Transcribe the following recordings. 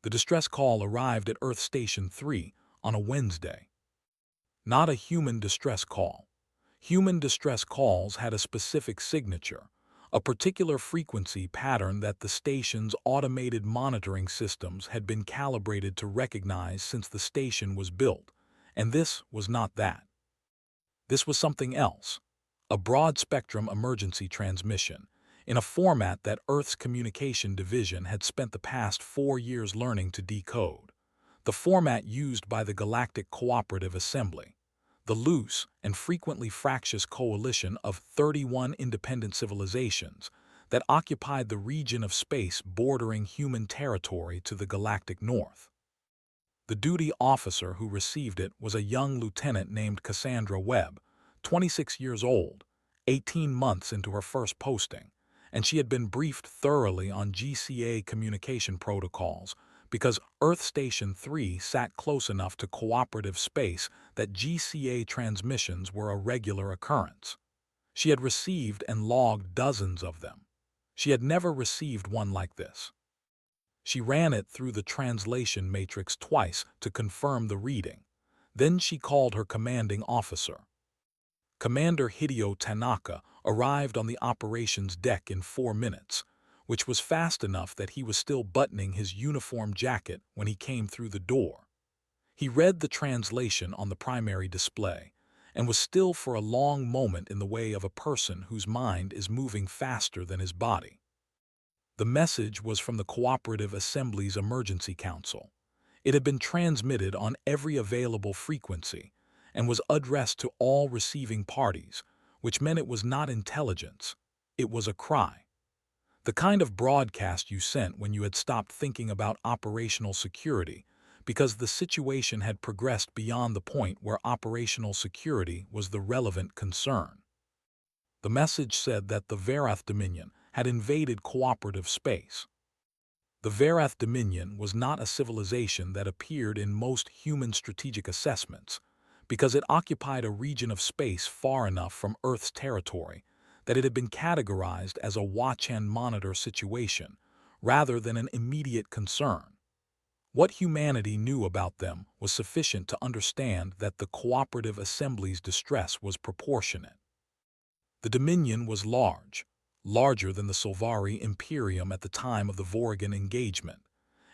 The distress call arrived at Earth Station 3 on a Wednesday. Not a human distress call. Human distress calls had a specific signature, a particular frequency pattern that the station's automated monitoring systems had been calibrated to recognize since the station was built, and this was not that. This was something else, a broad-spectrum emergency transmission, in a format that Earth's Communication Division had spent the past 4 years learning to decode, the format used by the Galactic Cooperative Assembly, the loose and frequently fractious coalition of 31 independent civilizations that occupied the region of space bordering human territory to the galactic north. The duty officer who received it was a young lieutenant named Cassandra Webb, 26 years old, 18 months into her first posting, and she had been briefed thoroughly on GCA communication protocols because Earth Station 3 sat close enough to cooperative space that GCA transmissions were a regular occurrence. She had received and logged dozens of them. She had never received one like this. She ran it through the translation matrix twice to confirm the reading. Then she called her commanding officer. Commander Hideo Tanaka arrived on the operations deck in 4 minutes, which was fast enough that he was still buttoning his uniform jacket when he came through the door. He read the translation on the primary display and was still for a long moment in the way of a person whose mind is moving faster than his body. The message was from the Cooperative Assembly's Emergency Council. It had been transmitted on every available frequency and was addressed to all receiving parties, which meant it was not intelligence, it was a cry. The kind of broadcast you sent when you had stopped thinking about operational security because the situation had progressed beyond the point where operational security was the relevant concern. The message said that the Verath Dominion had invaded cooperative space. The Verath Dominion was not a civilization that appeared in most human strategic assessments because it occupied a region of space far enough from Earth's territory that it had been categorized as a watch and monitor situation rather than an immediate concern. What humanity knew about them was sufficient to understand that the Cooperative Assembly's distress was proportionate. The Dominion was larger than the Solvari Imperium at the time of the Vorrigan engagement,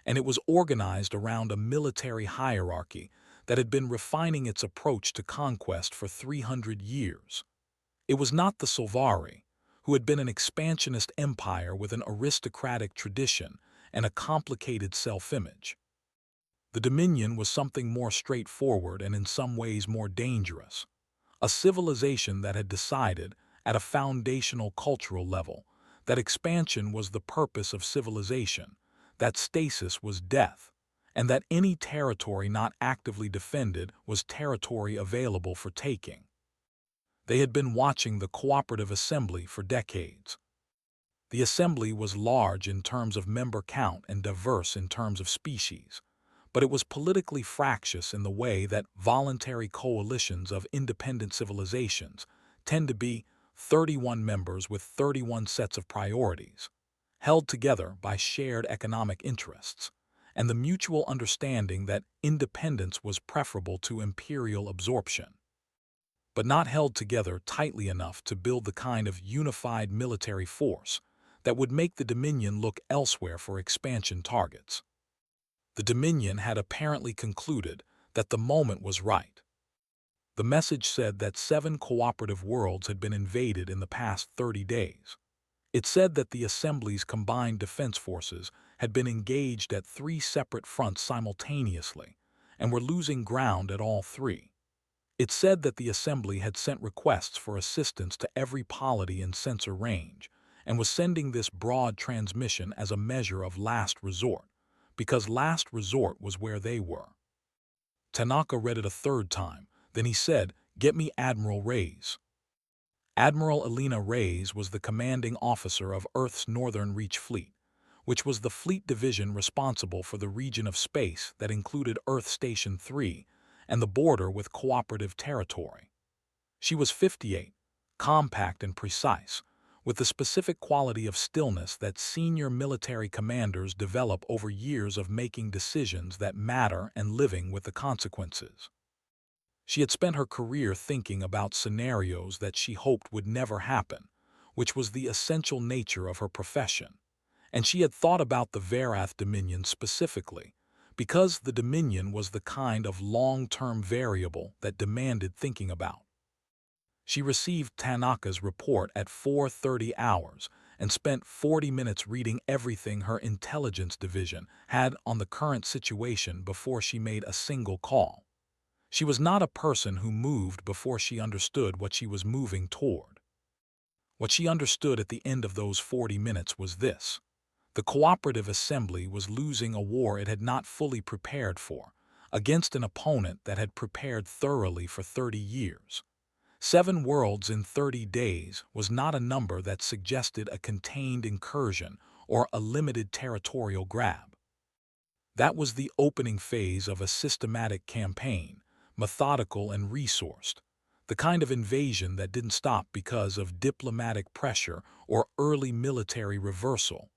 and it was organized around a military hierarchy that had been refining its approach to conquest for 300 years. It was not the Solvari, who had been an expansionist empire with an aristocratic tradition and a complicated self-image. The Dominion was something more straightforward and in some ways more dangerous, a civilization that had decided, at a foundational cultural level, that expansion was the purpose of civilization, that stasis was death, and that any territory not actively defended was territory available for taking. They had been watching the Cooperative Assembly for decades. The Assembly was large in terms of member count and diverse in terms of species, but it was politically fractious in the way that voluntary coalitions of independent civilizations tend to be, 31 members with 31 sets of priorities, held together by shared economic interests, and the mutual understanding that independence was preferable to imperial absorption, but not held together tightly enough to build the kind of unified military force that would make the Dominion look elsewhere for expansion targets. The Dominion had apparently concluded that the moment was right. The message said that 7 cooperative worlds had been invaded in the past 30 days. It said that the Assembly's combined defense forces had been engaged at 3 separate fronts simultaneously and were losing ground at all 3. It said that the Assembly had sent requests for assistance to every polity in sensor range and was sending this broad transmission as a measure of last resort, because last resort was where they were. Tanaka read it a 3rd time. Then he said, "Get me Admiral Reyes." Admiral Elena Reyes was the commanding officer of Earth's Northern Reach Fleet, which was the fleet division responsible for the region of space that included Earth Station 3 and the border with cooperative territory. She was 58, compact and precise, with the specific quality of stillness that senior military commanders develop over years of making decisions that matter and living with the consequences. She had spent her career thinking about scenarios that she hoped would never happen, which was the essential nature of her profession. And she had thought about the Varath Dominion specifically, because the Dominion was the kind of long-term variable that demanded thinking about. She received Tanaka's report at 4:30 hours and spent 40 minutes reading everything her intelligence division had on the current situation before she made a single call. She was not a person who moved before she understood what she was moving toward. What she understood at the end of those 40 minutes was this: the Cooperative Assembly was losing a war it had not fully prepared for, against an opponent that had prepared thoroughly for 30 years. 7 worlds in 30 days was not a number that suggested a contained incursion or a limited territorial grab. That was the opening phase of a systematic campaign, methodical and resourced, the kind of invasion that didn't stop because of diplomatic pressure or early military reversal,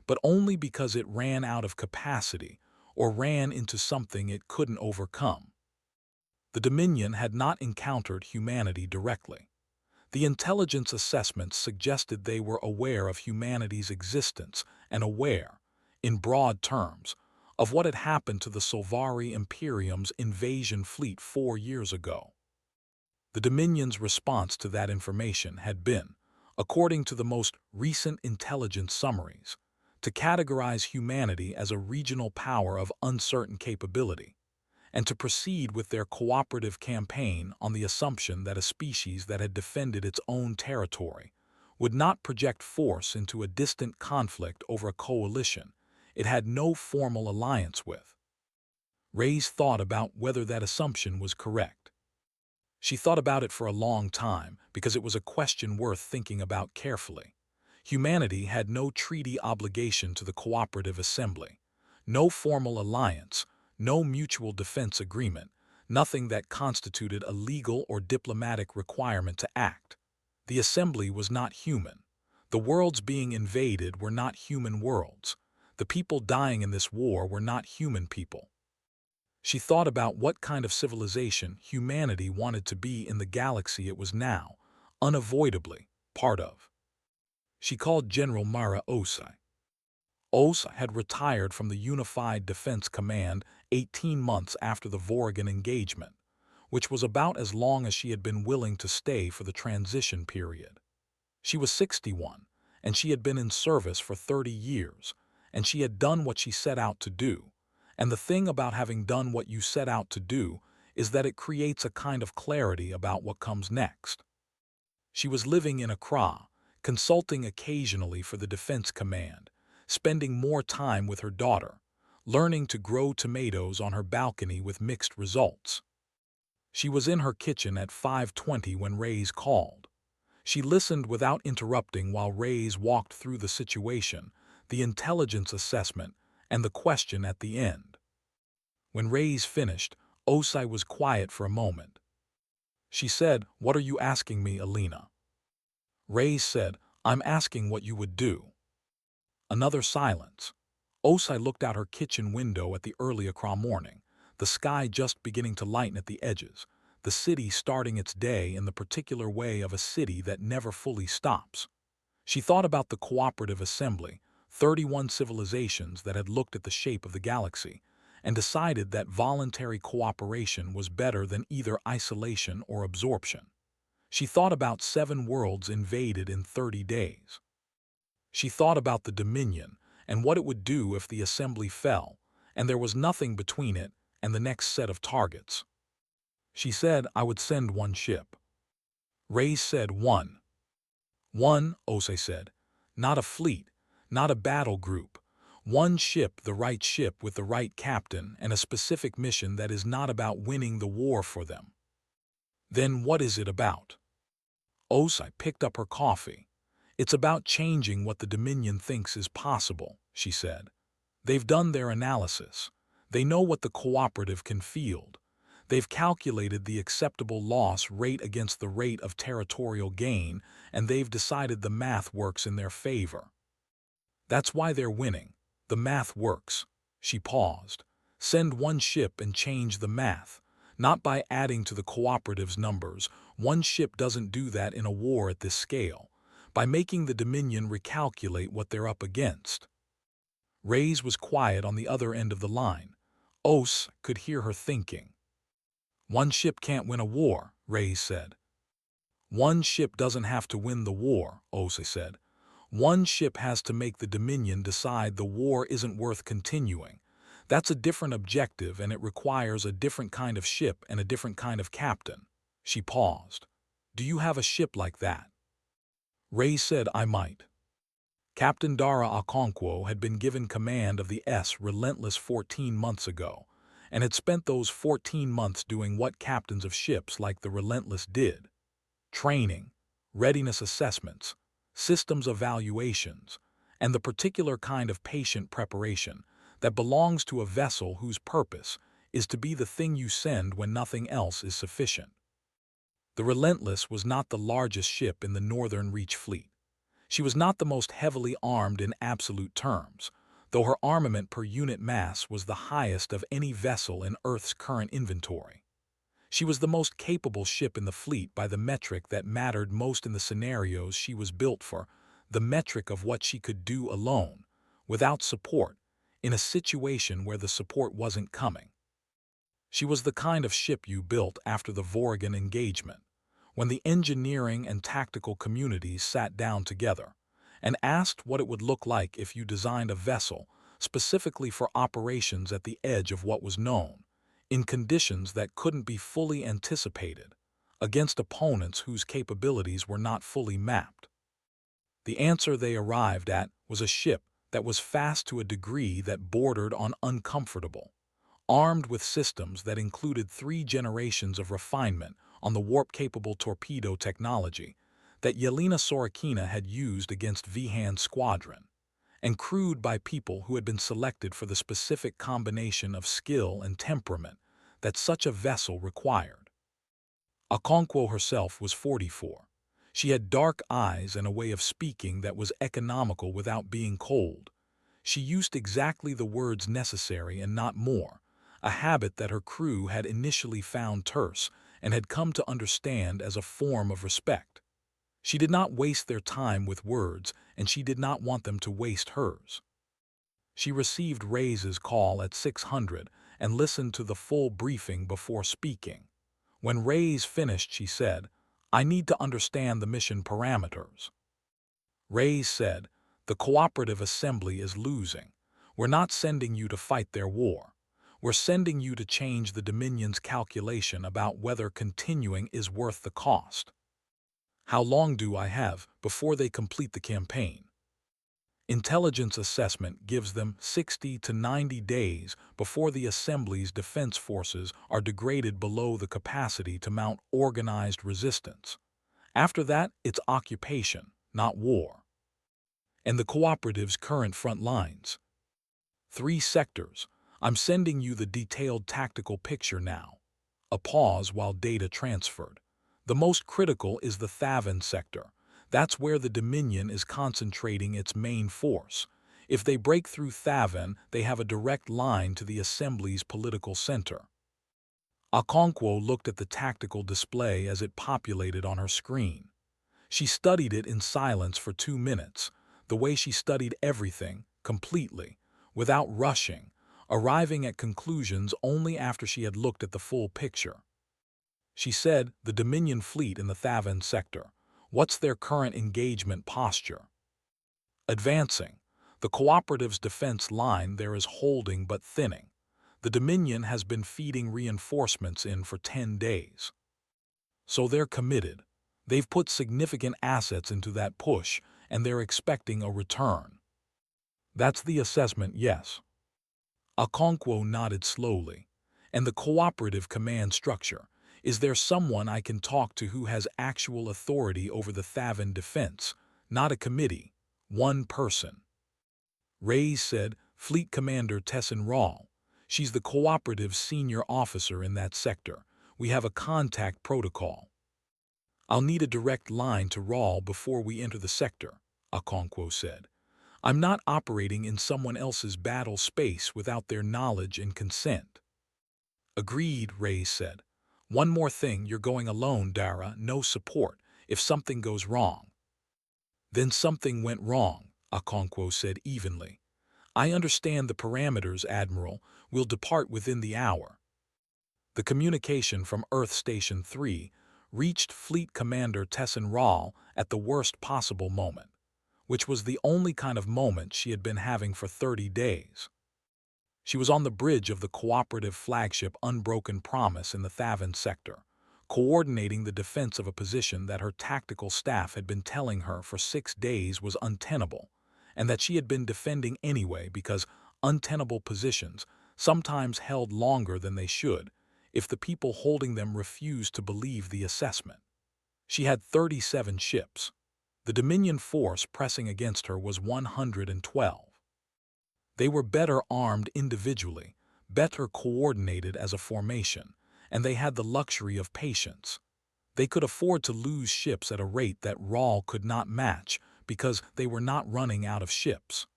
but only because it ran out of capacity or ran into something it couldn't overcome. The Dominion had not encountered humanity directly. The intelligence assessments suggested they were aware of humanity's existence and aware, in broad terms, of what had happened to the Solvari Imperium's invasion fleet 4 years ago. The Dominion's response to that information had been, according to the most recent intelligence summaries, to categorize humanity as a regional power of uncertain capability, and to proceed with their cooperative campaign on the assumption that a species that had defended its own territory would not project force into a distant conflict over a coalition it had no formal alliance with. Reyes thought about whether that assumption was correct. She thought about it for a long time because it was a question worth thinking about carefully. Humanity had no treaty obligation to the Cooperative Assembly, no formal alliance, no mutual defense agreement, nothing that constituted a legal or diplomatic requirement to act. The Assembly was not human. The worlds being invaded were not human worlds. The people dying in this war were not human people. She thought about what kind of civilization humanity wanted to be in the galaxy it was now, unavoidably, part of. She called General Mara Osai. Osai had retired from the Unified Defense Command 18 months after the Vorrigan engagement, which was about as long as she had been willing to stay for the transition period. She was 61, and she had been in service for 30 years, and she had done what she set out to do. And the thing about having done what you set out to do is that it creates a kind of clarity about what comes next. She was living in Accra, consulting occasionally for the Defense Command, spending more time with her daughter, learning to grow tomatoes on her balcony with mixed results. She was in her kitchen at 5:20 when Reyes called. She listened without interrupting while Reyes walked through the situation, the intelligence assessment, and the question at the end. When Reyes finished, Osai was quiet for a moment. She said, "What are you asking me, Alina?" Reyes said, "I'm asking what you would do." Another silence. Osai looked out her kitchen window at the early Accra morning, the sky just beginning to lighten at the edges, the city starting its day in the particular way of a city that never fully stops. She thought about the Cooperative Assembly, 31 civilizations that had looked at the shape of the galaxy, and decided that voluntary cooperation was better than either isolation or absorption. She thought about 7 worlds invaded in 30 days. She thought about the Dominion and what it would do if the Assembly fell, and there was nothing between it and the next set of targets. She said, "I would send 1 ship." Reyes said, "1." "1," Osei said. "Not a fleet, not a battle group. 1 ship, the right ship with the right captain and a specific mission that is not about winning the war for them." "Then what is it about?" Osei picked up her coffee. "It's about changing what the Dominion thinks is possible," she said. "They've done their analysis. They know what the Cooperative can field. They've calculated the acceptable loss rate against the rate of territorial gain, and they've decided the math works in their favor. That's why they're winning. The math works. She paused. Send one ship and change the math. Not by adding to the cooperative's numbers. One ship doesn't do that in a war at this scale. By making the Dominion recalculate what they're up against. Reyes was quiet on the other end of the line. Os could hear her thinking. One ship can't win a war, Reyes said. One ship doesn't have to win the war, Os said. One ship has to make the Dominion decide the war isn't worth continuing. That's a different objective, and it requires a different kind of ship and a different kind of captain. She paused. Do you have a ship like that? Reyes said I might. Captain Dara Okonkwo had been given command of the Relentless 14 months ago, and had spent those 14 months doing what captains of ships like the Relentless did. Training, readiness assessments, systems evaluations, and the particular kind of patient preparation that belongs to a vessel whose purpose is to be the thing you send when nothing else is sufficient. The Relentless was not the largest ship in the Northern Reach fleet. She was not the most heavily armed in absolute terms, though her armament per unit mass was the highest of any vessel in Earth's current inventory. She was the most capable ship in the fleet by the metric that mattered most in the scenarios she was built for, the metric of what she could do alone, without support, in a situation where the support wasn't coming. She was the kind of ship you built after the Vorrigan engagement, when the engineering and tactical communities sat down together and asked what it would look like if you designed a vessel specifically for operations at the edge of what was known, in conditions that couldn't be fully anticipated, against opponents whose capabilities were not fully mapped. The answer they arrived at was a ship that was fast to a degree that bordered on uncomfortable, armed with systems that included 3 generations of refinement on the warp-capable torpedo technology that Yelena Sorokina had used against Vihan's squadron, and crewed by people who had been selected for the specific combination of skill and temperament that such a vessel required. Okonkwo herself was 44. She had dark eyes and a way of speaking that was economical without being cold. She used exactly the words necessary and not more, a habit that her crew had initially found terse and had come to understand as a form of respect. She did not waste their time with words, and she did not want them to waste hers. She received Reyes's call at 600 and listened to the full briefing before speaking. When Reyes finished, she said, I need to understand the mission parameters. Reyes said, the cooperative assembly is losing. We're not sending you to fight their war. We're sending you to change the Dominion's calculation about whether continuing is worth the cost. How long do I have before they complete the campaign? Intelligence assessment gives them 60 to 90 days before the Assembly's defense forces are degraded below the capacity to mount organized resistance. After that, it's occupation, not war. And the cooperative's current front lines. 3 sectors. I'm sending you the detailed tactical picture now. A pause while data transferred. The most critical is the Thavan sector. That's where the Dominion is concentrating its main force. If they break through Thavan, they have a direct line to the Assembly's political center. Okonkwo looked at the tactical display as it populated on her screen. She studied it in silence for 2 minutes, the way she studied everything, completely, without rushing, arriving at conclusions only after she had looked at the full picture. She said, the Dominion fleet in the Thavan sector. What's their current engagement posture? Advancing. The cooperative's defense line there is holding but thinning. The Dominion has been feeding reinforcements in for 10 days. So they're committed. They've put significant assets into that push, and they're expecting a return. That's the assessment, yes. Okonkwo nodded slowly. And the cooperative command structure. Is there someone I can talk to who has actual authority over the Thavan defense, not a committee, one person? Reyes said, Fleet Commander Tessin Rawl. She's the cooperative senior officer in that sector. We have a contact protocol. I'll need a direct line to Rawl before we enter the sector, Okonkwo said. I'm not operating in someone else's battle space without their knowledge and consent. Agreed, Ray said. One more thing, you're going alone, Dara, no support, if something goes wrong. Then something went wrong, Okonkwo said evenly. I understand the parameters, Admiral. We'll depart within the hour. The communication from Earth Station 3 reached Fleet Commander Tessin Rawl at the worst possible moment, which was the only kind of moment she had been having for 30 days. She was on the bridge of the cooperative flagship Unbroken Promise in the Thavan sector, coordinating the defense of a position that her tactical staff had been telling her for 6 days was untenable, and that she had been defending anyway because untenable positions sometimes held longer than they should if the people holding them refused to believe the assessment. She had 37 ships. The Dominion force pressing against her was 112. They were better armed individually, better coordinated as a formation, and they had the luxury of patience. They could afford to lose ships at a rate that Rawl could not match because they were not running out of ships.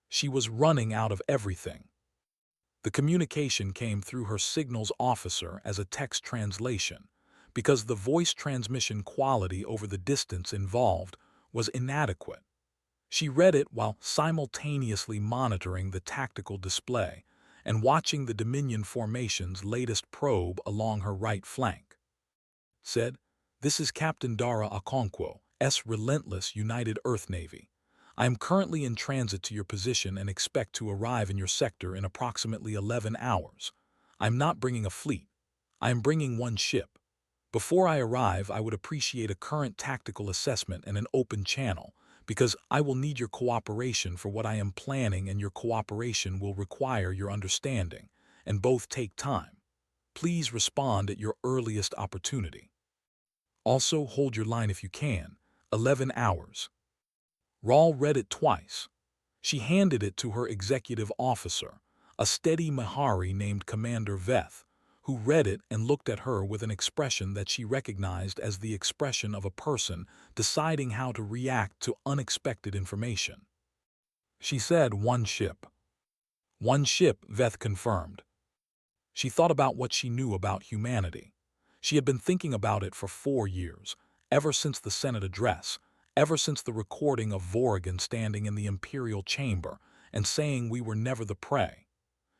She was running out of everything. The communication came through her signals officer as a text translation, because the voice transmission quality over the distance involved was inadequate. She read it while simultaneously monitoring the tactical display and watching the Dominion formation's latest probe along her right flank. Said, "This is Captain Dara Okonkwo, S. Relentless United Earth Navy. I am currently in transit to your position and expect to arrive in your sector in approximately 11 hours. I am not bringing a fleet. I am bringing one ship. Before I arrive, I would appreciate a current tactical assessment and an open channel, because I will need your cooperation for what I am planning, and your cooperation will require your understanding, and both take time. Please respond at your earliest opportunity. Also, hold your line if you can. 11 hours. Rawl read it twice. She handed it to her executive officer, a steady Mahari named Commander Veth, who read it and looked at her with an expression that she recognized as the expression of a person deciding how to react to unexpected information. She said, "One ship." "One ship," Veth confirmed. She thought about what she knew about humanity. She had been thinking about it for 4 years, ever since the Senate address, ever since the recording of Vorrigan standing in the Imperial chamber and saying we were never the prey.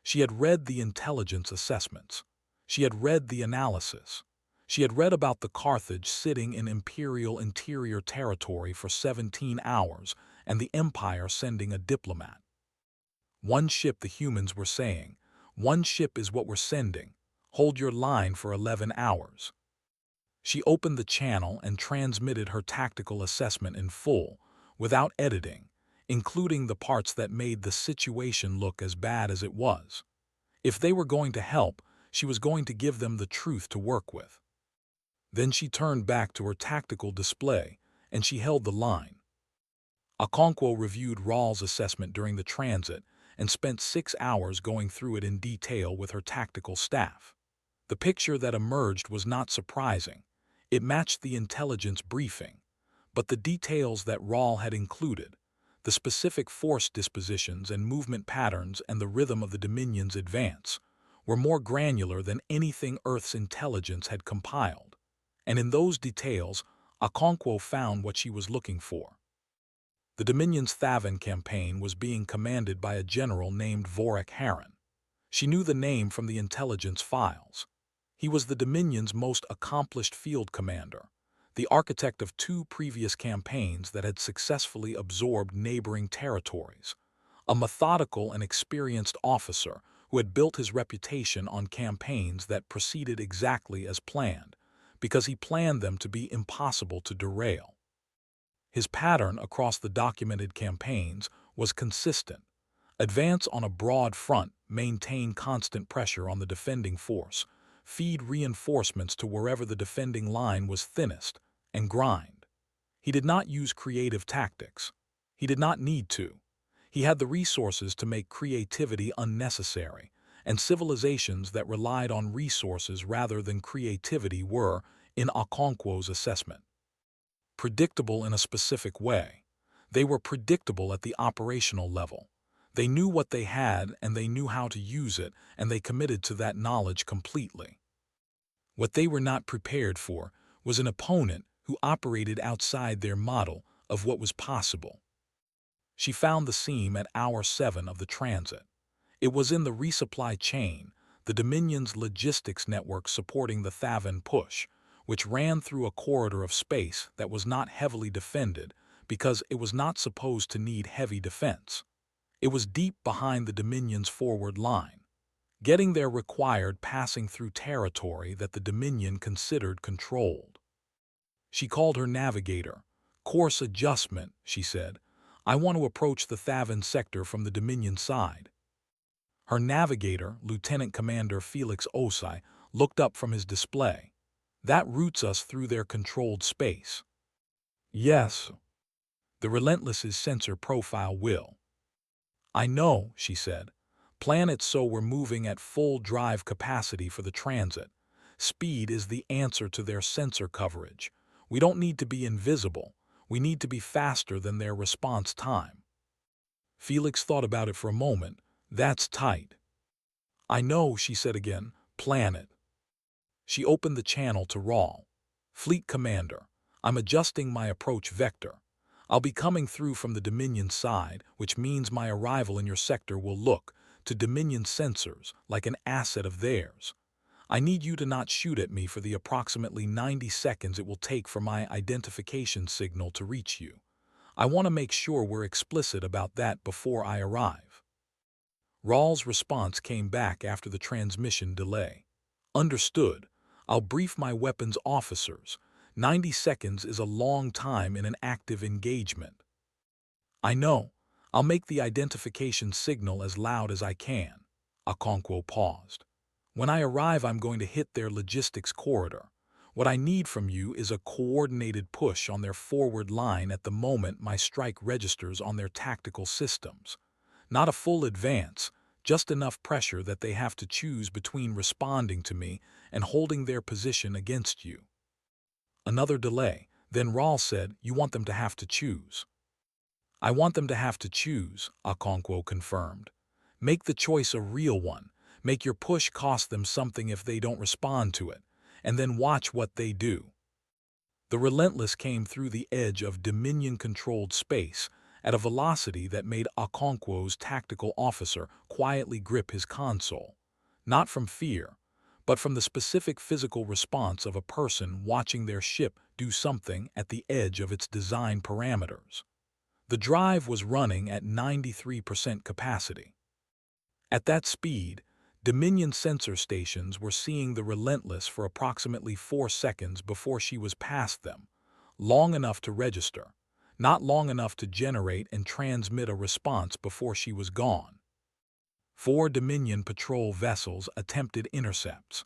She had read the intelligence assessments. She had read the analysis. She had read about the Carthage sitting in Imperial interior territory for 17 hours and the Empire sending a diplomat. One ship, the humans were saying. One ship is what we're sending. Hold your line for 11 hours. She opened the channel and transmitted her tactical assessment in full, without editing, including the parts that made the situation look as bad as it was. If they were going to help, she was going to give them the truth to work with. Then she turned back to her tactical display, and she held the line. Okonkwo reviewed Rawl's assessment during the transit and spent 6 hours going through it in detail with her tactical staff. The picture that emerged was not surprising. It matched the intelligence briefing, but the details that Rawl had included, the specific force dispositions and movement patterns and the rhythm of the Dominion's advance, were more granular than anything Earth's intelligence had compiled. And in those details, Okonkwo found what she was looking for. The Dominion's Thavan campaign was being commanded by a general named Vorik Harren. She knew the name from the intelligence files. He was the Dominion's most accomplished field commander, the architect of 2 previous campaigns that had successfully absorbed neighboring territories, a methodical and experienced officer who had built his reputation on campaigns that proceeded exactly as planned, because he planned them to be impossible to derail. His pattern across the documented campaigns was consistent. Advance on a broad front, maintain constant pressure on the defending force, feed reinforcements to wherever the defending line was thinnest, and grind. He did not use creative tactics. He did not need to. He had the resources to make creativity unnecessary, and civilizations that relied on resources rather than creativity were, in Okonkwo's assessment, predictable in a specific way. They were predictable at the operational level. They knew what they had and they knew how to use it, and they committed to that knowledge completely. What they were not prepared for was an opponent who operated outside their model of what was possible. She found the seam at hour 7 of the transit. It was in the resupply chain, the Dominion's logistics network supporting the Thavan push, which ran through a corridor of space that was not heavily defended because it was not supposed to need heavy defense. It was deep behind the Dominion's forward line. Getting there required passing through territory that the Dominion considered controlled. She called her navigator. "Course adjustment," she said. "I want to approach the Thavan sector from the Dominion side." Her navigator, Lieutenant Commander Felix Osai, looked up from his display. "That routes us through their controlled space." "Yes. The Relentless's sensor profile will." "I know," she said. "Plan it so we're moving at full drive capacity for the transit. Speed is the answer to their sensor coverage. We don't need to be invisible. We need to be faster than their response time." Felix thought about it for a moment. "That's tight." "I know," she said again. "Plan it." She opened the channel to Rawl. "Fleet Commander, I'm adjusting my approach vector. I'll be coming through from the Dominion side, which means my arrival in your sector will look, to Dominion sensors, like an asset of theirs. I need you to not shoot at me for the approximately 90 seconds it will take for my identification signal to reach you. I want to make sure we're explicit about that before I arrive." Rawl's response came back after the transmission delay. "Understood. I'll brief my weapons officers. 90 seconds is a long time in an active engagement." "I know. I'll make the identification signal as loud as I can." Okonkwo paused. "When I arrive, I'm going to hit their logistics corridor. What I need from you is a coordinated push on their forward line at the moment my strike registers on their tactical systems. Not a full advance, just enough pressure that they have to choose between responding to me and holding their position against you." Another delay. Then Rawl said, "You want them to have to choose." "I want them to have to choose," Okonkwo confirmed. "Make the choice a real one. Make your push cost them something if they don't respond to it, and then watch what they do." The Relentless came through the edge of Dominion-controlled space at a velocity that made Okonkwo's tactical officer quietly grip his console, not from fear, but from the specific physical response of a person watching their ship do something at the edge of its design parameters. The drive was running at 93% capacity. At that speed, Dominion sensor stations were seeing the Relentless for approximately 4 seconds before she was past them, long enough to register, not long enough to generate and transmit a response before she was gone. 4 Dominion patrol vessels attempted intercepts.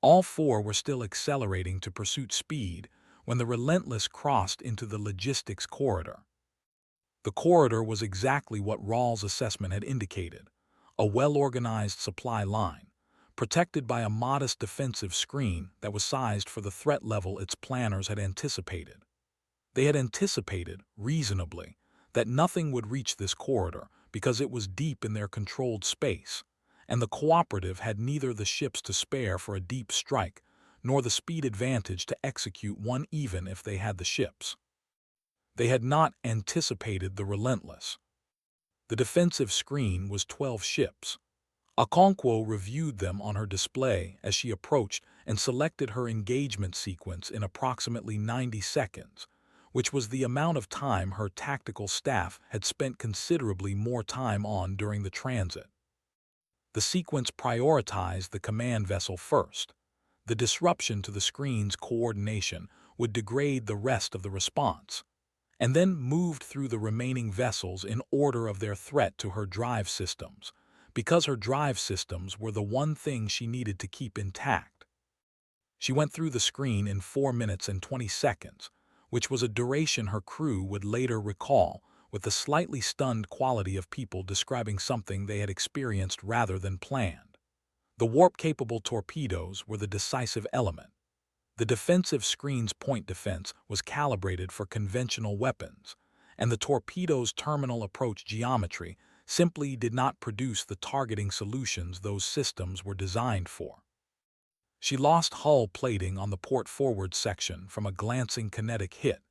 All 4 were still accelerating to pursuit speed when the Relentless crossed into the logistics corridor. The corridor was exactly what Rawl's assessment had indicated, a well-organized supply line, protected by a modest defensive screen that was sized for the threat level its planners had anticipated. They had anticipated, reasonably, that nothing would reach this corridor because it was deep in their controlled space, and the cooperative had neither the ships to spare for a deep strike nor the speed advantage to execute one even if they had the ships. They had not anticipated the Relentless. The defensive screen was 12 ships. Okonkwo reviewed them on her display as she approached and selected her engagement sequence in approximately 90 seconds, which was the amount of time her tactical staff had spent considerably more time on during the transit. The sequence prioritized the command vessel first. The disruption to the screen's coordination would degrade the rest of the response, and then moved through the remaining vessels in order of their threat to her drive systems, because her drive systems were the one thing she needed to keep intact. She went through the screen in 4 minutes and 20 seconds, which was a duration her crew would later recall with the slightly stunned quality of people describing something they had experienced rather than planned. The warp-capable torpedoes were the decisive element. The defensive screen's point defense was calibrated for conventional weapons, and the torpedo's terminal approach geometry simply did not produce the targeting solutions those systems were designed for. She lost hull plating on the port forward section from a glancing kinetic hit,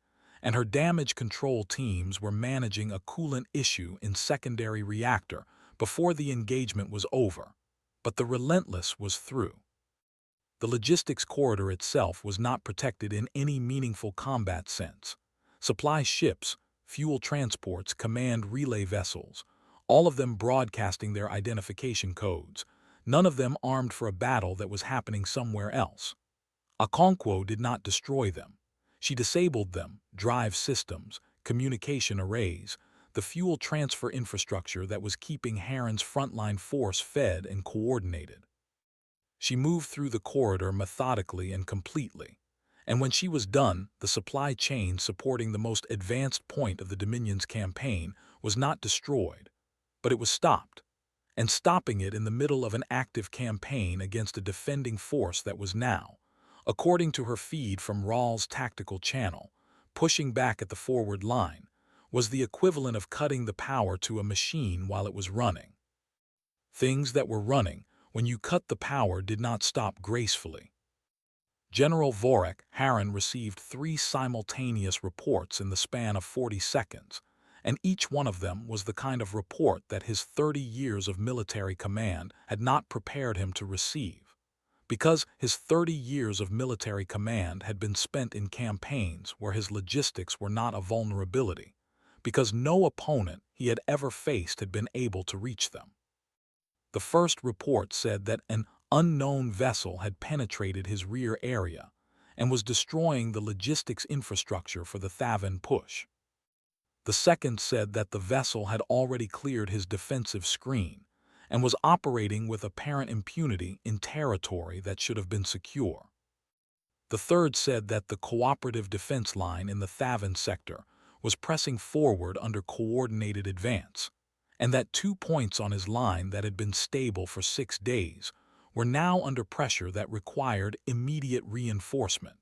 and her damage control teams were managing a coolant issue in secondary reactor before the engagement was over. But the Relentless was through. The logistics corridor itself was not protected in any meaningful combat sense. Supply ships, fuel transports, command relay vessels, all of them broadcasting their identification codes, none of them armed for a battle that was happening somewhere else. Okonkwo did not destroy them. She disabled them, drive systems, communication arrays, the fuel transfer infrastructure that was keeping Heron's frontline force fed and coordinated. She moved through the corridor methodically and completely, and when she was done, the supply chain supporting the most advanced point of the Dominion's campaign was not destroyed, but it was stopped, and stopping it in the middle of an active campaign against a defending force that was now, according to her feed from Rawls' tactical channel, pushing back at the forward line, was the equivalent of cutting the power to a machine while it was running. Things that were running, when you cut the power, did not stop gracefully. General Vorak Harren received 3 simultaneous reports in the span of 40 seconds, and each one of them was the kind of report that his 30 years of military command had not prepared him to receive. Because his 30 years of military command had been spent in campaigns where his logistics were not a vulnerability, because no opponent he had ever faced had been able to reach them. The first report said that an unknown vessel had penetrated his rear area and was destroying the logistics infrastructure for the Thavan push. The second said that the vessel had already cleared his defensive screen and was operating with apparent impunity in territory that should have been secure. The third said that the cooperative defense line in the Thavan sector was pressing forward under coordinated advance, and that 2 points on his line that had been stable for 6 days were now under pressure that required immediate reinforcement.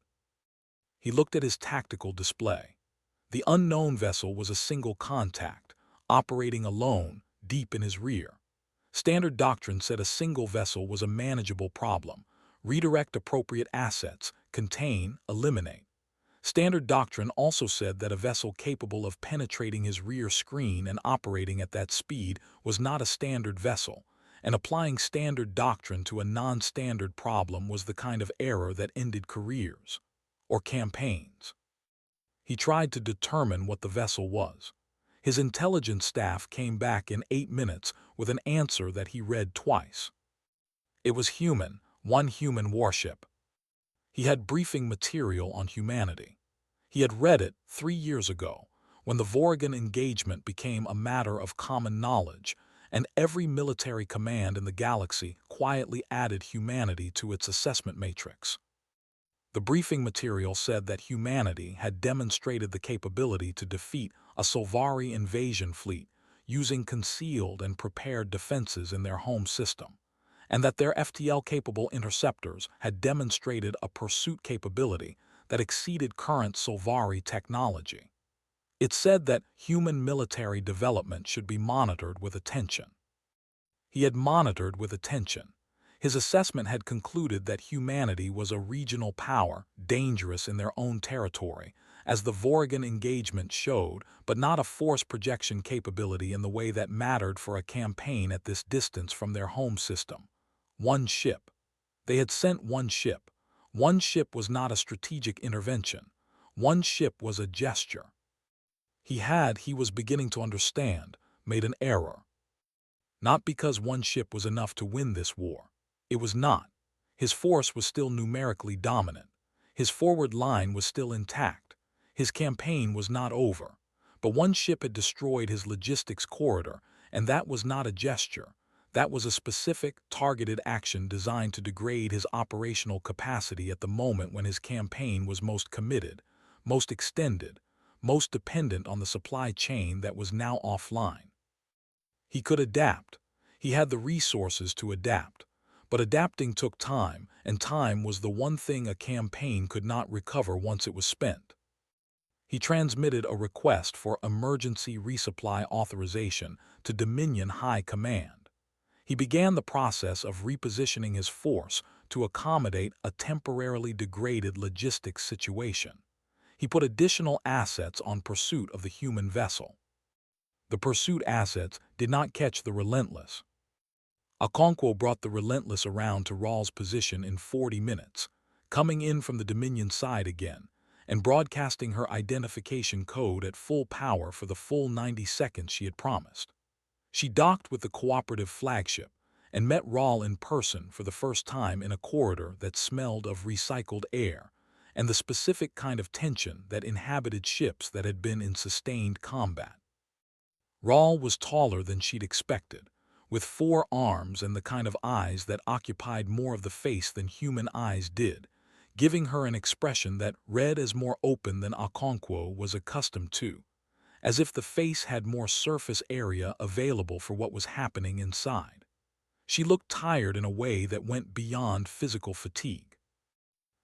He looked at his tactical display. The unknown vessel was a single contact, operating alone, deep in his rear. Standard doctrine said a single vessel was a manageable problem. Redirect appropriate assets, contain, eliminate. Standard doctrine also said that a vessel capable of penetrating his rear screen and operating at that speed was not a standard vessel, and applying standard doctrine to a non-standard problem was the kind of error that ended careers, or campaigns. He tried to determine what the vessel was. His intelligence staff came back in 8 minutes with an answer that he read twice. It was human, 1 human warship. He had briefing material on humanity. He had read it 3 years ago, when the Vorrigan engagement became a matter of common knowledge, and every military command in the galaxy quietly added humanity to its assessment matrix. The briefing material said that humanity had demonstrated the capability to defeat a Solvari invasion fleet using concealed and prepared defenses in their home system, and that their FTL-capable interceptors had demonstrated a pursuit capability that exceeded current Solvari technology. It said that human military development should be monitored with attention. He had monitored with attention. His assessment had concluded that humanity was a regional power, dangerous in their own territory, as the Vorrigan engagement showed, but not a force projection capability in the way that mattered for a campaign at this distance from their home system. 1 ship. They had sent 1 ship. 1 ship was not a strategic intervention. 1 ship was a gesture. He was beginning to understand, made an error. Not because 1 ship was enough to win this war. It was not. His force was still numerically dominant. His forward line was still intact. His campaign was not over. But 1 ship had destroyed his logistics corridor, and that was not a gesture. That was a specific, targeted action designed to degrade his operational capacity at the moment when his campaign was most committed, most extended, most dependent on the supply chain that was now offline. He could adapt. He had the resources to adapt. But adapting took time, and time was the one thing a campaign could not recover once it was spent. He transmitted a request for emergency resupply authorization to Dominion High Command. He began the process of repositioning his force to accommodate a temporarily degraded logistics situation. He put additional assets on pursuit of the human vessel. The pursuit assets did not catch the Relentless. Okonkwo brought the Relentless around to Rawls' position in 40 minutes, coming in from the Dominion side again, and broadcasting her identification code at full power for the full 90 seconds she had promised. She docked with the cooperative flagship and met Rawl in person for the first time in a corridor that smelled of recycled air and the specific kind of tension that inhabited ships that had been in sustained combat. Rawl was taller than she'd expected, with 4 arms and the kind of eyes that occupied more of the face than human eyes did, giving her an expression that read as more open than Okonkwo was accustomed to, as if the face had more surface area available for what was happening inside. She looked tired in a way that went beyond physical fatigue.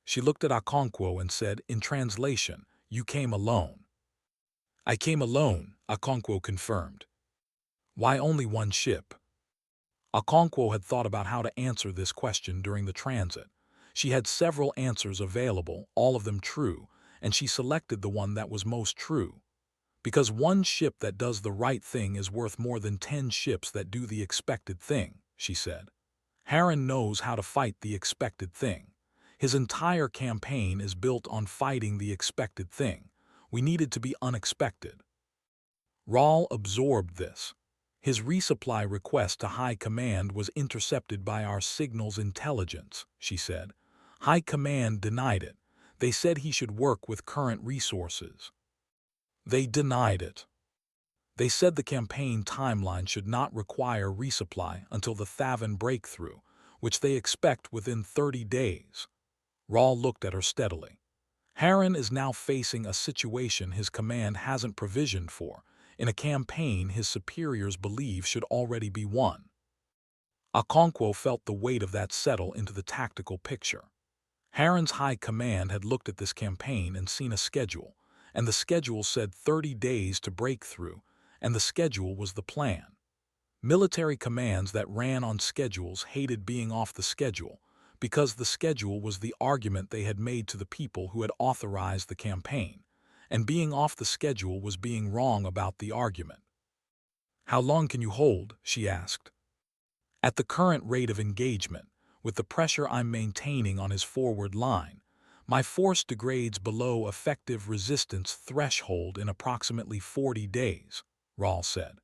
She looked at Okonkwo and said, in translation, "You came alone." "I came alone," Okonkwo confirmed. "Why only one ship?" Okonkwo had thought about how to answer this question during the transit. She had several answers available, all of them true, and she selected the one that was most true. Because one ship that does the right thing is worth more than 10 ships that do the expected thing, she said. Harren knows how to fight the expected thing. His entire campaign is built on fighting the expected thing. We needed to be unexpected. Rawl absorbed this. His resupply request to High Command was intercepted by our signals intelligence, she said. High Command denied it. They said he should work with current resources. They denied it. They said the campaign timeline should not require resupply until the Thavan breakthrough, which they expect within 30 days. Rawl looked at her steadily. Harren is now facing a situation his command hasn't provisioned for, in a campaign his superiors believe should already be won. Okonkwo felt the weight of that settle into the tactical picture. Harren's High Command had looked at this campaign and seen a schedule, and the schedule said 30 days to break through, and the schedule was the plan. Military commands that ran on schedules hated being off the schedule, because the schedule was the argument they had made to the people who had authorized the campaign, and being off the schedule was being wrong about the argument. "How long can you hold?" she asked. "At the current rate of engagement, with the pressure I'm maintaining on his forward line, my force degrades below effective resistance threshold in approximately 40 days, Rawl said.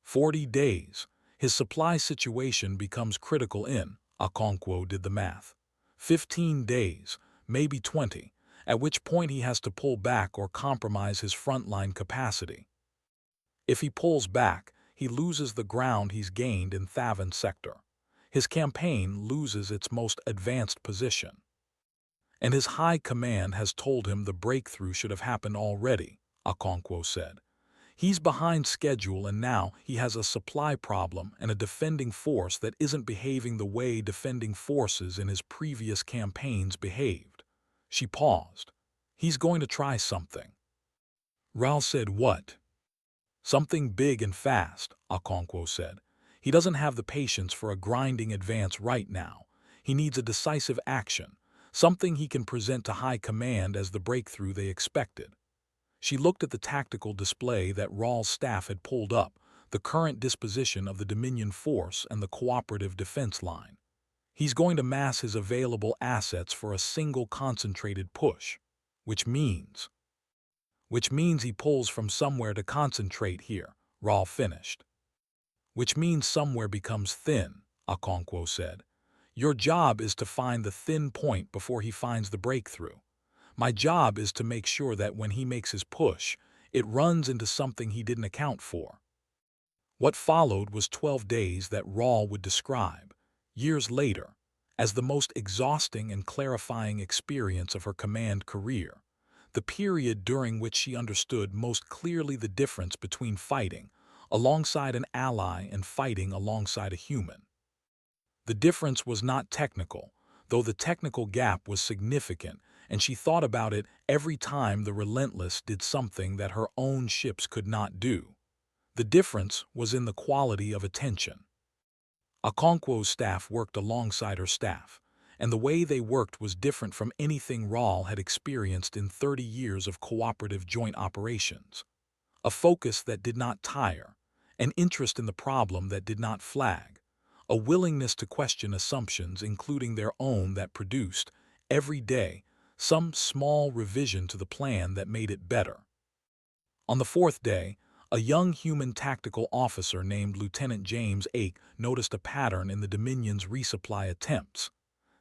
40 days. His supply situation becomes critical in, Okonkwo did the math. 15 days, maybe 20, at which point he has to pull back or compromise his frontline capacity. If he pulls back, he loses the ground he's gained in Thavan sector. His campaign loses its most advanced position. And his High Command has told him the breakthrough should have happened already, Okonkwo said. He's behind schedule and now he has a supply problem and a defending force that isn't behaving the way defending forces in his previous campaigns behaved. She paused. He's going to try something. Rawl said, "What?" "Something big and fast," Okonkwo said. "He doesn't have the patience for a grinding advance right now. He needs a decisive action, something he can present to High Command as the breakthrough they expected." She looked at the tactical display that Rawl's staff had pulled up, the current disposition of the Dominion force and the cooperative defense line. He's going to mass his available assets for a single concentrated push, which means he pulls from somewhere to concentrate here, Rawl finished. Which means somewhere becomes thin, Okonkwo said. Your job is to find the thin point before he finds the breakthrough. My job is to make sure that when he makes his push, it runs into something he didn't account for. What followed was 12 days that Rawl would describe, years later, as the most exhausting and clarifying experience of her command career, the period during which she understood most clearly the difference between fighting alongside an ally and fighting alongside a human. The difference was not technical, though the technical gap was significant, and she thought about it every time the Relentless did something that her own ships could not do. The difference was in the quality of attention. Okonkwo's staff worked alongside her staff, and the way they worked was different from anything Rawl had experienced in 30 years of cooperative joint operations. A focus that did not tire, an interest in the problem that did not flag, a willingness to question assumptions including their own that produced, every day, some small revision to the plan that made it better. On the fourth day, a young human tactical officer named Lieutenant James Ake noticed a pattern in the Dominion's resupply attempts.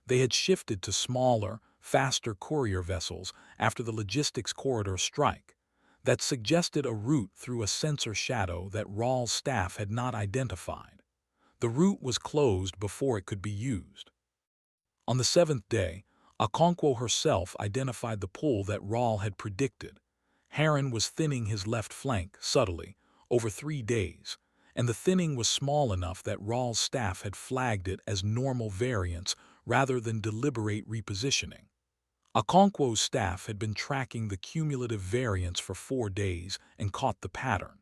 They had shifted to smaller, faster courier vessels after the logistics corridor strike that suggested a route through a sensor shadow that Rawl's staff had not identified. The route was closed before it could be used. On the seventh day, Okonkwo herself identified the pull that Rawl had predicted. Heron was thinning his left flank subtly over 3 days, and the thinning was small enough that Rawl's staff had flagged it as normal variance rather than deliberate repositioning. Okonkwo's staff had been tracking the cumulative variance for 4 days and caught the pattern.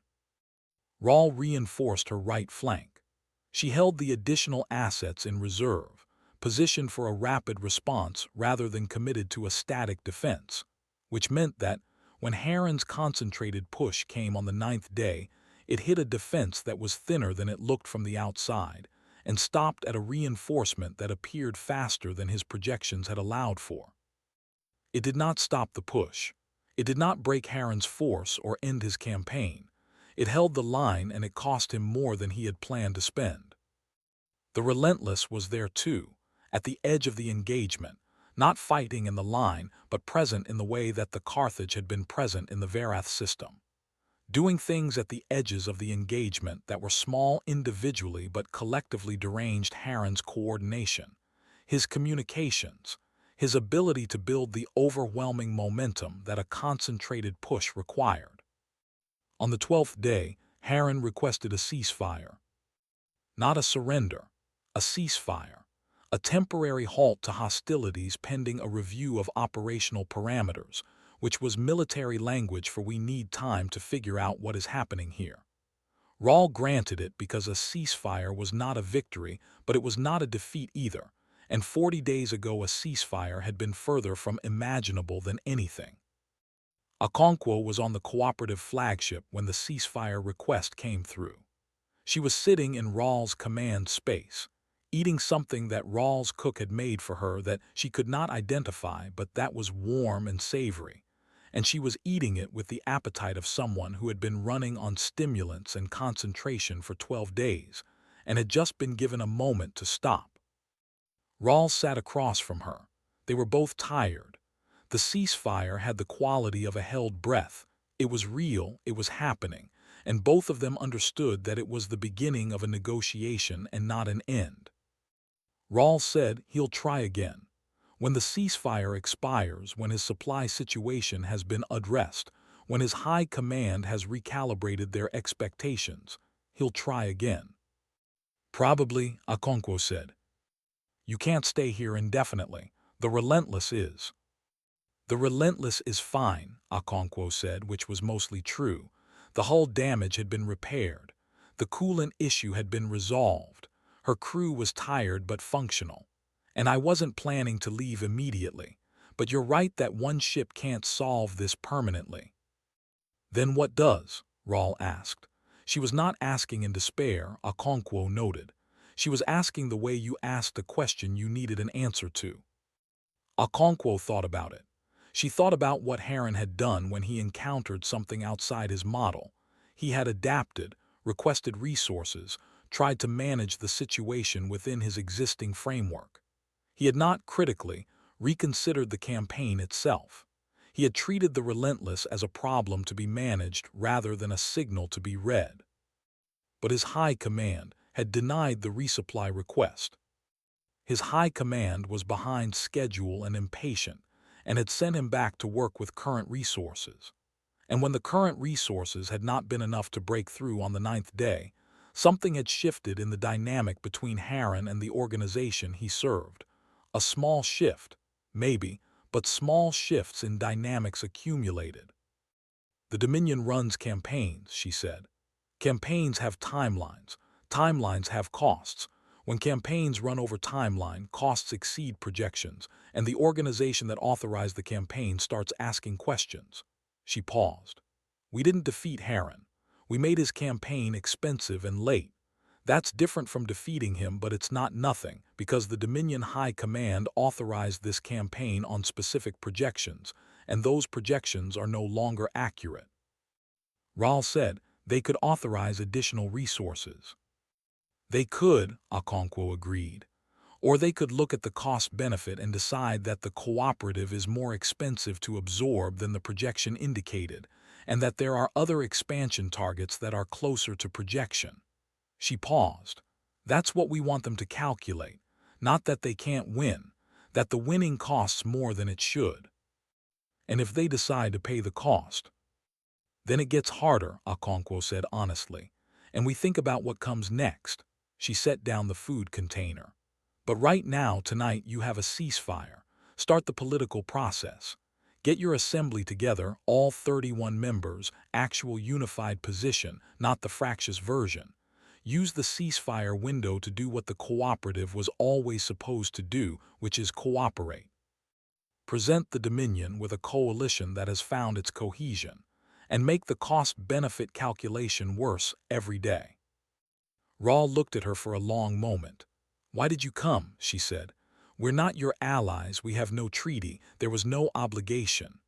Rawl reinforced her right flank. She held the additional assets in reserve, positioned for a rapid response rather than committed to a static defense, which meant that, when Heron's concentrated push came on the 9th day, it hit a defense that was thinner than it looked from the outside, and stopped at a reinforcement that appeared faster than his projections had allowed for. It did not stop the push. It did not break Heron's force or end his campaign. It held the line, and it cost him more than he had planned to spend. The Relentless was there too, at the edge of the engagement, not fighting in the line, but present in the way that the Carthage had been present in the Verath system. Doing things at the edges of the engagement that were small individually but collectively deranged Heron's coordination, his communications, his ability to build the overwhelming momentum that a concentrated push required. On the 12th day, Heron requested a ceasefire. Not a surrender, a ceasefire. A temporary halt to hostilities pending a review of operational parameters, which was military language for we need time to figure out what is happening here. Rawl granted it because a ceasefire was not a victory, but it was not a defeat either, and 40 days ago a ceasefire had been further from imaginable than anything. Okonkwo was on the cooperative flagship when the ceasefire request came through. She was sitting in Rawl's command space, eating something that Rawl's cook had made for her that she could not identify, but that was warm and savory, and she was eating it with the appetite of someone who had been running on stimulants and concentration for 12 days and had just been given a moment to stop. Rawl sat across from her. They were both tired. The ceasefire had the quality of a held breath. It was real, it was happening, and both of them understood that it was the beginning of a negotiation and not an end. Rawl said he'll try again. When the ceasefire expires, when his supply situation has been addressed, when his high command has recalibrated their expectations, he'll try again. Probably, Okonkwo said. You can't stay here indefinitely. The Relentless is. The Relentless is fine, Okonkwo said, which was mostly true. The hull damage had been repaired. The coolant issue had been resolved. Her crew was tired but functional. And I wasn't planning to leave immediately. But you're right that one ship can't solve this permanently. Then what does? Rawl asked. She was not asking in despair, Okonkwo noted. She was asking the way you asked a question you needed an answer to. Okonkwo thought about it. She thought about what Heron had done when he encountered something outside his model. He had adapted, requested resources, tried to manage the situation within his existing framework. He had not critically reconsidered the campaign itself. He had treated the Relentless as a problem to be managed rather than a signal to be read. But his high command had denied the resupply request. His high command was behind schedule and impatient, and had sent him back to work with current resources. And when the current resources had not been enough to break through on the 9th day, Something had shifted in the dynamic between Harren and the organization he served. A small shift, maybe, but small shifts in dynamics accumulated. "The Dominion runs campaigns," she said. "Campaigns have timelines. Timelines have costs. When campaigns run over timeline, costs exceed projections, and the organization that authorized the campaign starts asking questions." She paused. "We didn't defeat Harren. We made his campaign expensive and late. That's different from defeating him, but it's not nothing, because the Dominion High Command authorized this campaign on specific projections, and those projections are no longer accurate." Rahl said they could authorize additional resources. "They could," Okonkwo agreed. "Or they could look at the cost-benefit and decide that the cooperative is more expensive to absorb than the projection indicated, and that there are other expansion targets that are closer to projection." She paused. "That's what we want them to calculate, not that they can't win, that the winning costs more than it should. And if they decide to pay the cost, then it gets harder," Okonkwo said honestly, "and we think about what comes next." She set down the food container. "But right now, tonight, you have a ceasefire. Start the political process. Get your assembly together, all 31 members, actual unified position, not the fractious version. Use the ceasefire window to do what the cooperative was always supposed to do, which is cooperate. Present the Dominion with a coalition that has found its cohesion, and make the cost-benefit calculation worse every day." Rahl looked at her for a long moment. "Why did you come?" she said. "We're not your allies, we have no treaty, there was no obligation."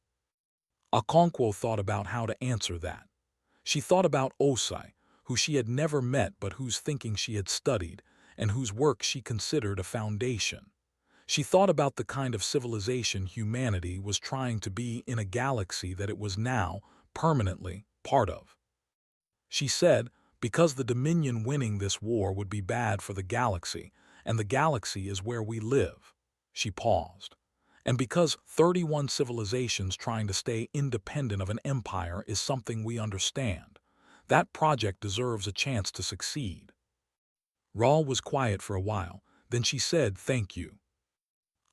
Okonkwo thought about how to answer that. She thought about Osai, who she had never met but whose thinking she had studied, and whose work she considered a foundation. She thought about the kind of civilization humanity was trying to be in a galaxy that it was now, permanently, part of. She said, because the Dominion winning this war would be bad for the galaxy, and the galaxy is where we live. She paused. And because 31 civilizations trying to stay independent of an empire is something we understand, that project deserves a chance to succeed. Rahl was quiet for a while, then she said, "Thank you."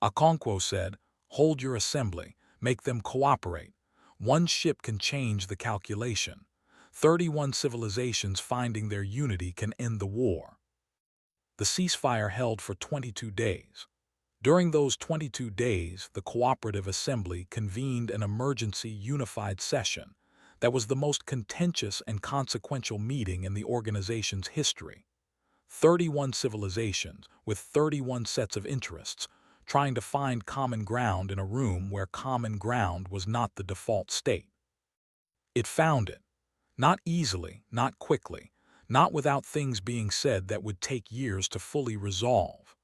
Okonkwo said, "Hold your assembly, make them cooperate. One ship can change the calculation. 31 civilizations finding their unity can end the war." The ceasefire held for 22 days. During those 22 days, the Cooperative Assembly convened an emergency unified session that was the most contentious and consequential meeting in the organization's history. 31 civilizations, with 31 sets of interests, trying to find common ground in a room where common ground was not the default state. It found it. Not easily, not quickly, not without things being said that would take years to fully resolve.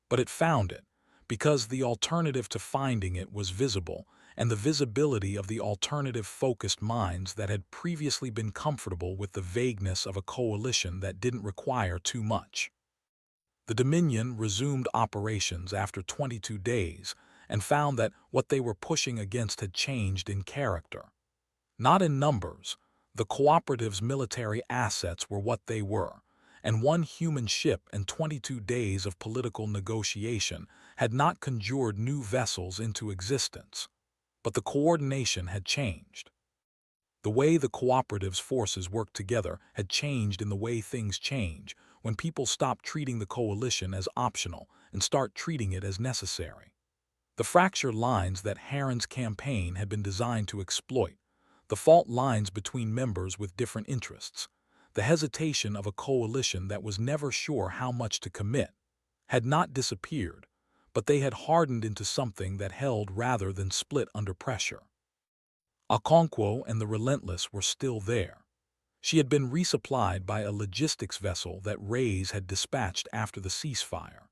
But it found it, because the alternative to finding it was visible, and the visibility of the alternative-focused minds that had previously been comfortable with the vagueness of a coalition that didn't require too much. The Dominion resumed operations after 22 days and found that what they were pushing against had changed in character. Not in numbers. The Cooperative's military assets were what they were, and one human ship and 22 days of political negotiation had not conjured new vessels into existence. But the coordination had changed. The way the Cooperative's forces worked together had changed in the way things change when people stop treating the coalition as optional and start treating it as necessary. The fracture lines that Harren's campaign had been designed to exploit, the fault lines between members with different interests, the hesitation of a coalition that was never sure how much to commit, had not disappeared, but they had hardened into something that held rather than split under pressure. Okonkwo and the Relentless were still there. She had been resupplied by a logistics vessel that Reyes had dispatched after the ceasefire,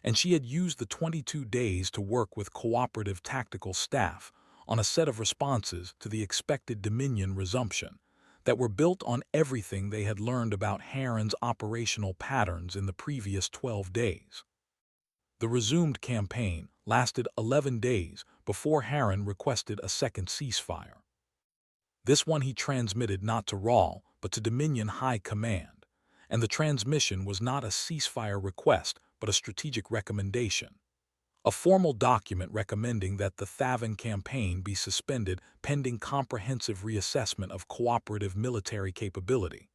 and she had used the 22 days to work with cooperative tactical staff on a set of responses to the expected Dominion resumption that were built on everything they had learned about Harren's operational patterns in the previous 12 days. The resumed campaign lasted 11 days before Harren requested a second ceasefire. This one he transmitted not to Rahl, but to Dominion High Command, and the transmission was not a ceasefire request but a strategic recommendation. A formal document recommending that the Thavan campaign be suspended pending comprehensive reassessment of cooperative military capability,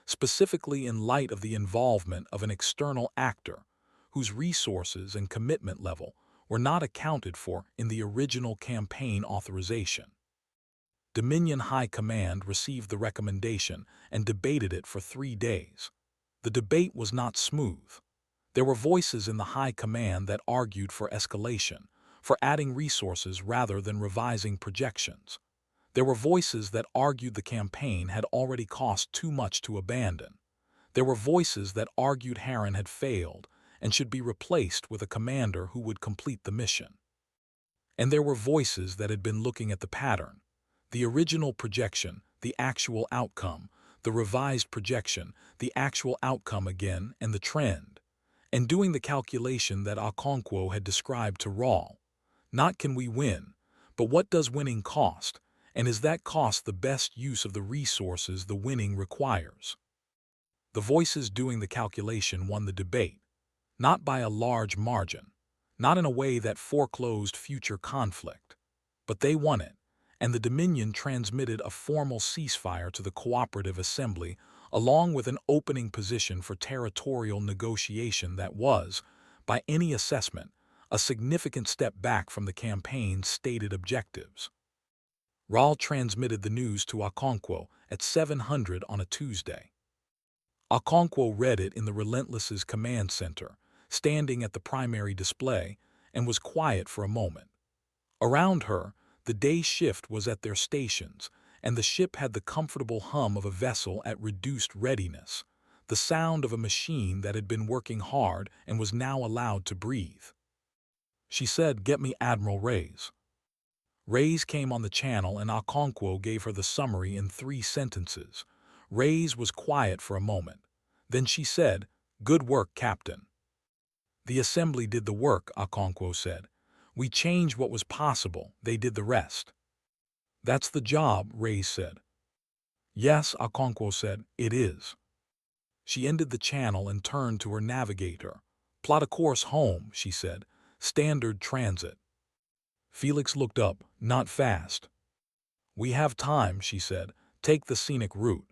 specifically in light of the involvement of an external actor whose resources and commitment level were not accounted for in the original campaign authorization. Dominion High Command received the recommendation and debated it for 3 days. The debate was not smooth. There were voices in the High Command that argued for escalation, for adding resources rather than revising projections. There were voices that argued the campaign had already cost too much to abandon. There were voices that argued Harren had failed and should be replaced with a commander who would complete the mission. And there were voices that had been looking at the pattern, the original projection, the actual outcome, the revised projection, the actual outcome again, and the trend, and doing the calculation that Okonkwo had described to Rawl. Not can we win, but what does winning cost, and is that cost the best use of the resources the winning requires? The voices doing the calculation won the debate, not by a large margin, not in a way that foreclosed future conflict, but they won it, and the Dominion transmitted a formal ceasefire to the Cooperative Assembly along with an opening position for territorial negotiation that was, by any assessment, a significant step back from the campaign's stated objectives. Rawl transmitted the news to Okonkwo at 700 on a Tuesday. Okonkwo read it in the Relentless's command center, standing at the primary display, and was quiet for a moment. Around her, the day shift was at their stations, and the ship had the comfortable hum of a vessel at reduced readiness, the sound of a machine that had been working hard and was now allowed to breathe. She said, "Get me Admiral Reyes." Reyes came on the channel and Okonkwo gave her the summary in 3 sentences. Reyes was quiet for a moment. Then she said, "Good work, Captain." "The Assembly did the work," Okonkwo said. "We changed what was possible, they did the rest." "That's the job," Reyes said. "Yes," Okonkwo said, "it is." She ended the channel and turned to her navigator. "Plot a course home," she said. "Standard transit." Felix looked up, "Not fast." "We have time," she said. "Take the scenic route."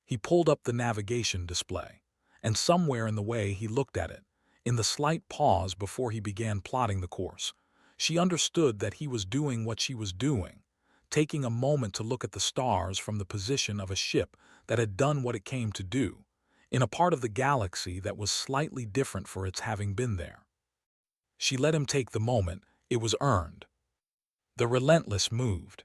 He pulled up the navigation display, and somewhere in the way he looked at it, in the slight pause before he began plotting the course, she understood that he was doing what she was doing, taking a moment to look at the stars from the position of a ship that had done what it came to do, in a part of the galaxy that was slightly different for its having been there. She let him take the moment. It was earned. The Relentless moved.